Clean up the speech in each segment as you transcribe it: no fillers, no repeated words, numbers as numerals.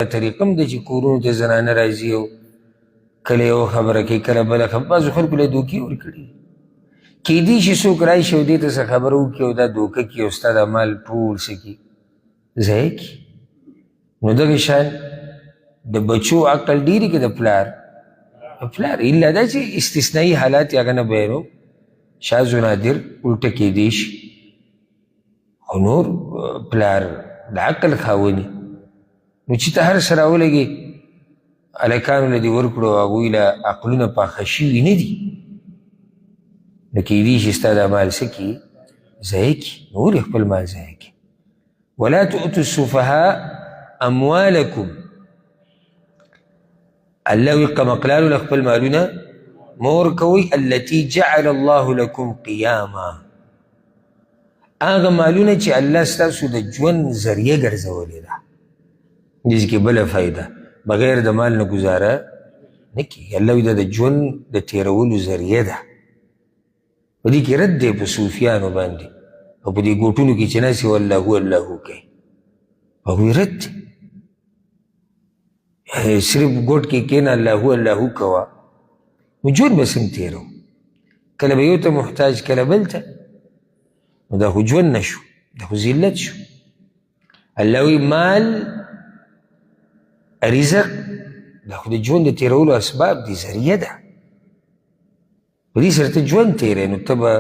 طریقه هم ده چې کورونو ته زنانه راځي او کله یو خبره کوي کله بله خبره بعضو خلکو له دوکې ورکړي کیدای شي څوک راشي او دې ته څه خبره وکړي او دا دوکه کړي او ستا دا مال ټول څه کړي ضایع کړي نو دغه شان د بچو عقل ډېرې که د پلار الا دا چې استثنایي حالات یې هغه نه بیانو شاذ و نادر الټه کیدای شي خو نور پلار د عقل خاوني نو چې ته هر څه راولګې هلکانو له دې ورکړو هغوی له عقلونه پاخه شوي نه دي نو کیدای شي ستا دا مال څه کړي ضایع کړي نو ولې خپل مال ضایع کړي ولا تؤتوا السفهاء اموالکم الله وی قمقلالو له خپل مالونه مه ورکوئ التي جعل الله لكم قیاما هغه مالونه چې الله ستاسو د ژوند ذریعه ګرځولې ده دې کې بله فایده بغیر د مال نه ګزاره نه کېږي الله وی دا د ژوند د تېرولو ذریعه ده په دې کې رد دی په صوفیانو باندې او په دې ګوټونو کې چې ناستې والله الله کوي هغوی رد دی صرف ګوټ کې کېنه الله کوه نو ژوند به څنګه تېرو کله به یو ته محتاج کله بل ته نو دا خو ژوند نه شو دا خو ذلت شو الله وی مال رزق دا خو د ژوند د تېرولو اسباب دي ذریعه ده په دې سره ته ژوند تېری نو ته به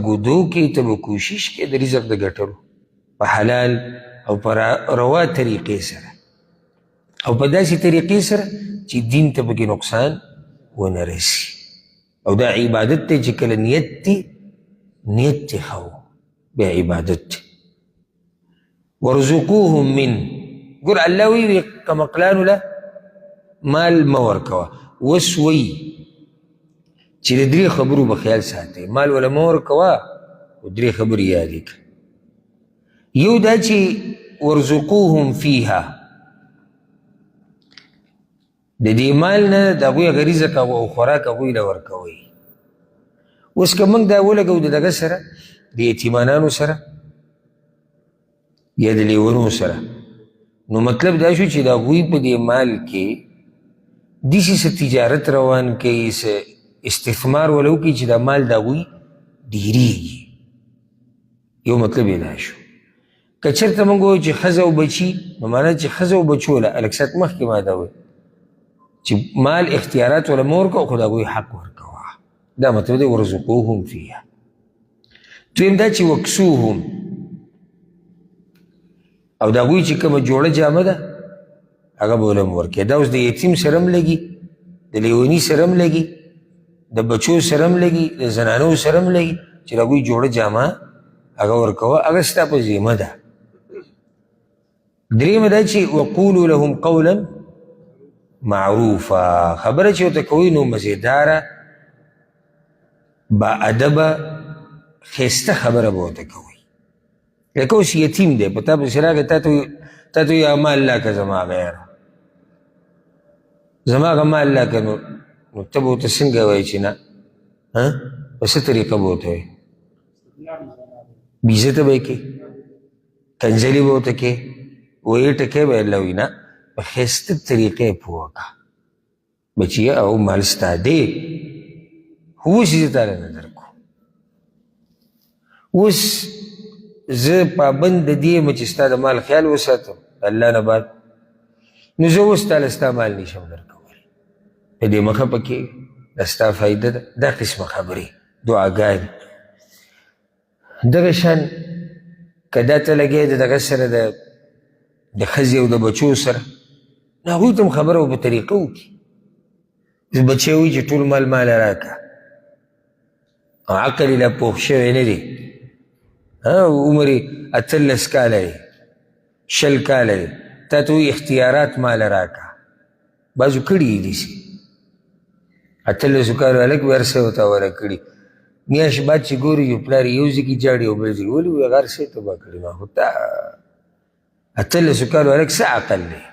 ګودو کې ته به کوشش کې د رزق د ګټلو په حلال او په روا طریقې سره او په داسې طریقې سره چې دین ته پکې نقصان ونه رسي او دا عبادت دی چې کله نیت دی ښه و بیا عبادت دی ورزقوهم من ګور الله وی کمقلانو له مال مه ورکوه اوس وی چې د درې خبرو به خیال ساتئ مال وله مه ورکوه او درې خبرې یادې کړه یو دا چې ورزقوهم فیها د دې مال نه د هغوی هغه رزق او خوراک هغوی له ورکوئ اوس که موږ دا ولګو د دغه سره د یتیمانانو سره یا د لیونو سره نو مطلب دا شو چې د هغوی په دې مال کې داسې څه تجارت روان کوي څه استثمار وله وکړي چې دا مال د هغوی ډېرېږي یو مطلب یې دا شو که چېرته موږ وایو چې ښځه او بچي نو معنا چې ښځه او بچو له الکسات مخکې ما دا وایي چې مال اختیارات ولا مور کو خدا کوئی حق ورکوا دا مطلب دی ورزقوهم فيها دویم دا چې وکسوهم او دا کوئی چې کومه جوړه جامه ده هغه به ولم ورکې دا اوس د یتیم سره هم لګي د لیوني سره هم لګي د بچو سره هم لګي د زنانو سره هم لګي چې دا کوئی جوړه جامه هغه ورکوه هغه ستا په ذمه ده درېیمه دا چې وقولوا لهم قولا معروفه خبره چې ورته کوئ نو مزیداره با ادبه ښایسته خبره به ورته کوئ لکه اوس یتیم دی په تا پسې راغی تا ته وایي هغه مال راکړه زما هغه یاره زما هغه مال راکړه نو ته به ورته څنګه وایي چې نه په څه طریقه به ورته وایي بیزته به یې کې کنځلي به ورته کې وایي ټکې به الله وي نه په ښایسته طریقې پوه کړه بچیه او مال ستا دی خو اوس یې زه تاله نه درکړو اوس زه پابند د دې یم چې ستا د مال خیال وساتم الله نه بعد نو زه اوس تاله ستا مال نشم درکولی په دې مخه پکې دا ستا فایده ده دا قسمه خبرې دعاګانې دغه شان که دا ته لګې د دغه سره د ښځې او د بچو سره نو هغوی ته هم خبره په طریقه وکړي بچی وایي چې ټول مال ماله راکړه او عقل یې لا پوخ شوی نه دی عمر یې 18 کاله دی 20 کاله دی تا ته وایي اختیارات ماله راکړه بعضو کړي یې داسې 18 کالو هلک به هر څه ورته وره کړي میاشت بعد چې ګوري یو پلار یې یو ځای کې جاړي او بل ځای ولې وایي هغه هر څه یې تباه کړي ما خو تا 18 کالو هلک څه عقل دی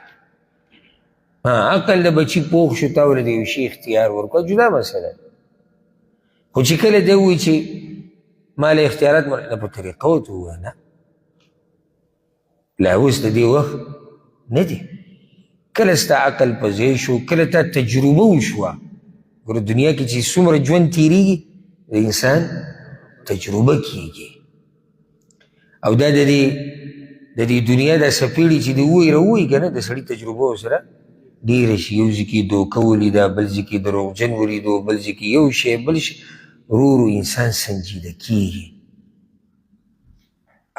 عقل د بچي پوخ شو تا ورته د یو شي اختیار ورکړه جدا مسله خو چې کله دی وایي چې ما له اختیارات نه په طریقه ورته ووایه نه لا اوس د دې وخت نه دی کله ستا عقل په ځای شو، کله تا تجربه وشوه. ګوره دنیا کې چې څومره ژوند تېرېږي د انسان تجربه کېږي. او دا د دې دنیا دا څپېړې چې دی ووایي راووایي که نه، د سړي تجربه ورسره ډېره شي. یو ځای کې دوکه ولیده، بل ځای کې دروغجن ولیدو، بل ځای کې یو شی بل شی، ورو ورو انسان سنجیده کېږي.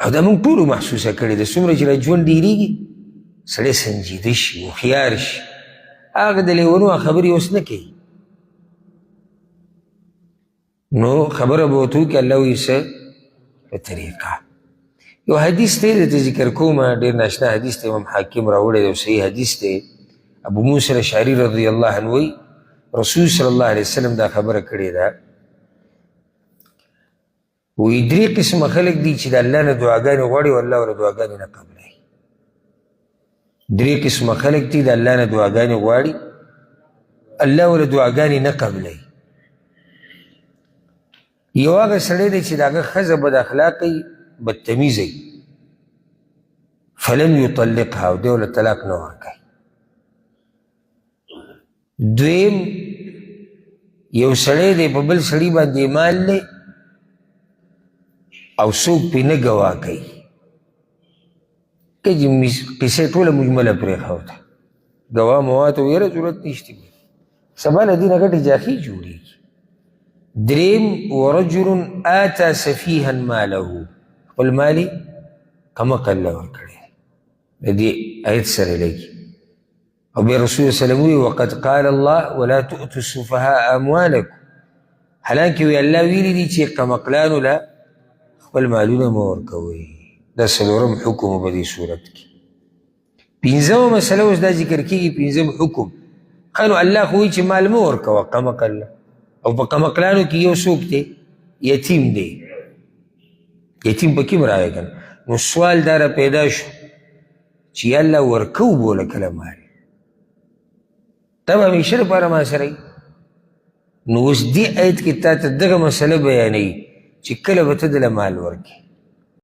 او دا موږ ټولو محسوسه کړې ده، څومره چې را ژوند ډېرېږي سړی سنجیده شي، هوښیار شي. هغه د لیونو خبرې اوس نه کوي. نو خبره به ورته وکړي، الله وایي څه په طریقه. یو حدیث دی درته ذکر کوم، ډېر ناشنا حدیث دی، امام حاکم راوړی دی، صحیح حدیث دی. ابو موسی الاشعري رضی الله عنه وایي رسول صلی الله علیه وسلم دا خبره کړې ده، وایي 3 قسمه خلک دي چې د الله نه دعاګانې غواړي او الله ورله دعاګانې نه قبلوي. 3 قسمه خلک دي د الله نه دعاګانې غواړي، الله ورله دعاګانې نه قبلوي. یو هغه سړی دی چې د هغه ښځه بد اخلاقه وي، بدتمیزه وي، فلم یطلقها، او دی ورله طلاق نه ورکوي. دویم یو سړی دی په بل سړي باندې ایمان دی او څوک پرې نه ګواه کوي، که قصه ټوله مجمله پرېښوده، ګواه مواه ته یاره ضرورت نشته، سبا له دې نه ګټې جاخي جوړېږي. دریم ورجل آتا سفیها ماله، خپل مال یې کمقل له ورکړی، د دې آیت سره لګي. او بیا رسول صلی الله علیه وسلم وی وقد قال الله ولا تؤتوا السفهاء اموالکم، حالانکې وی الله ویلي دي چې کمقلانو له خپل مالونه مه ورکوئ. دا 4م حکم په دې صورت کې. 5مه مسله اوس دا ذکر کېږي، 5م حکم. ښه نو الله خو وایي چې مال مه ورکوه کمقل له، او په کمقلانو کې یو څوک دی یتیم دی، یتیم په کې راغی که نه. نو سوال دا را پیدا شو چې یا الله ورکو بوله کله مال، ته به همیشه لپاره ما سره یي. نو اوس دې آیت کې تا ته دغه مسله بیانوي چې کله به ته دله مال ورکړې.